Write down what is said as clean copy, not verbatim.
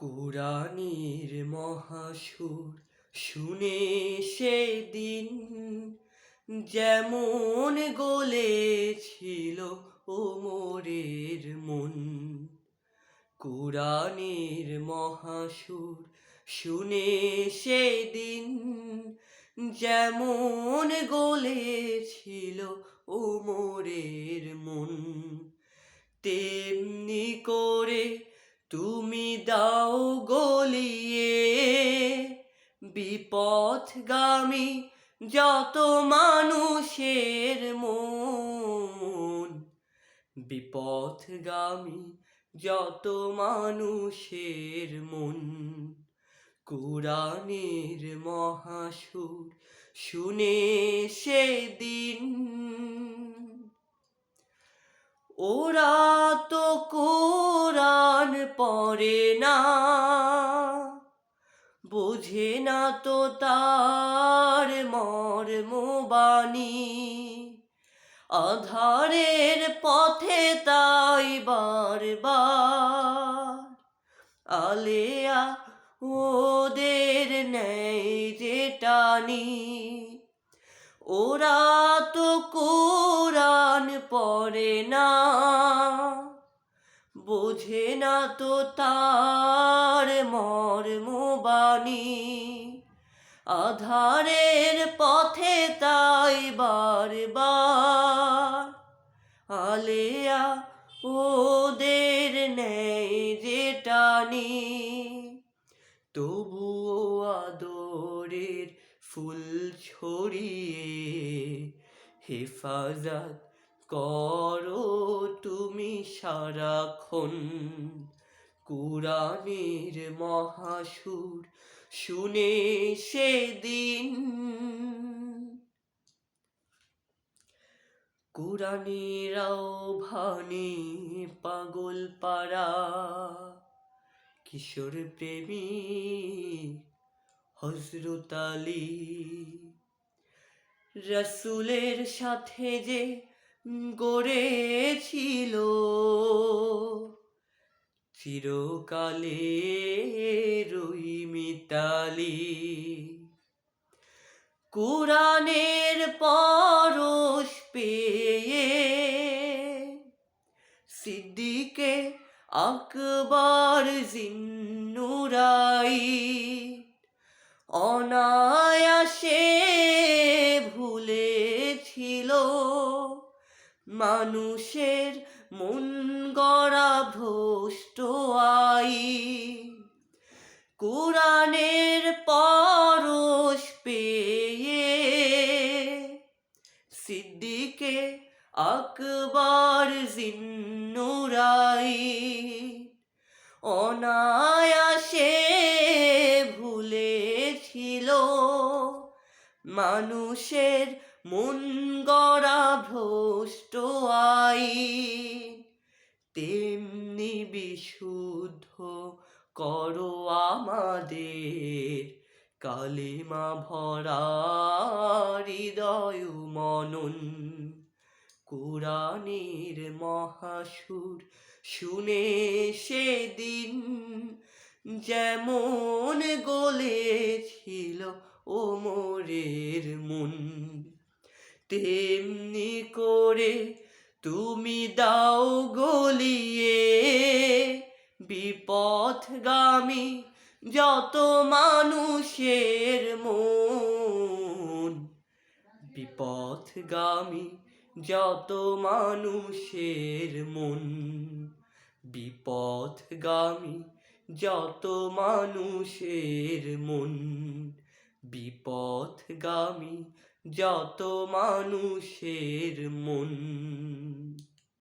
কোরআনের মহাসুর শুনে সেদিন যেমন গলেছিল ওমরের মন। কোরআনের মহাসুর শুনে সেদিন যেমন গলেছিল ওমরের মন। তেমনি করে তুমি দাও গলিয়ে বিপথগামী যত মানুষের মন। বিপথগামী যত মানুষের মন। কোরআনের মহাসুর শুনে সেদিন ওরা তো কোরআন পড়ে না, বোঝে না তো তার মর্মবাণী। আধারের পথে তাই বারবার আলেয়া ওদের নেয় যে টানি। ওরা তো কোরআন পড়ে না, বোঝে না তো তার মর্মবাণী। আধারের পথে তাই বারবার আলেয়া ওদের নেয় যে টানি। তবুও আদরের ফুল ছড়িয়ে হেফাজত করো তুমি সারাক্ষণ। কোরআনের মহাসুর শুনে সেদিন কোরআনের আহ্বানে পাগল পাড়া কিশোর প্রেমিক হযরত আলী। রাসূলের সাথে যে গড়েছিল চিরকালের ওই মিতালি। কোরআনের পরশ পেয়ে সিদ্দিকে আকবর জিন্নুরাইন অনায়াসে ভুলেছিল মানুষের মন গড়া ভ্রষ্ট আইন। কোরআনের পরশ পেয়ে সিদ্দিকে আকবর জিন্নুরাইন অনায়াসে ভুলেছিল মানুষের মন গড়া ভ্রষ্ট আইন। তেমনি বিশুদ্ধ করো আমাদের কালিমা ভরা হৃদয় মনন। কোরআনের মহাসুর শুনে সেদিন যেমন গলেছিল ওমরের মন। তেমনি করে তুমি দাও গলিয়ে বিপথগামী যত মানুষের মন। বিপথগামী যত মানুষের মন। বিপথগামী যত মানুষের মন। বিপথগামী যত মানুষের মন।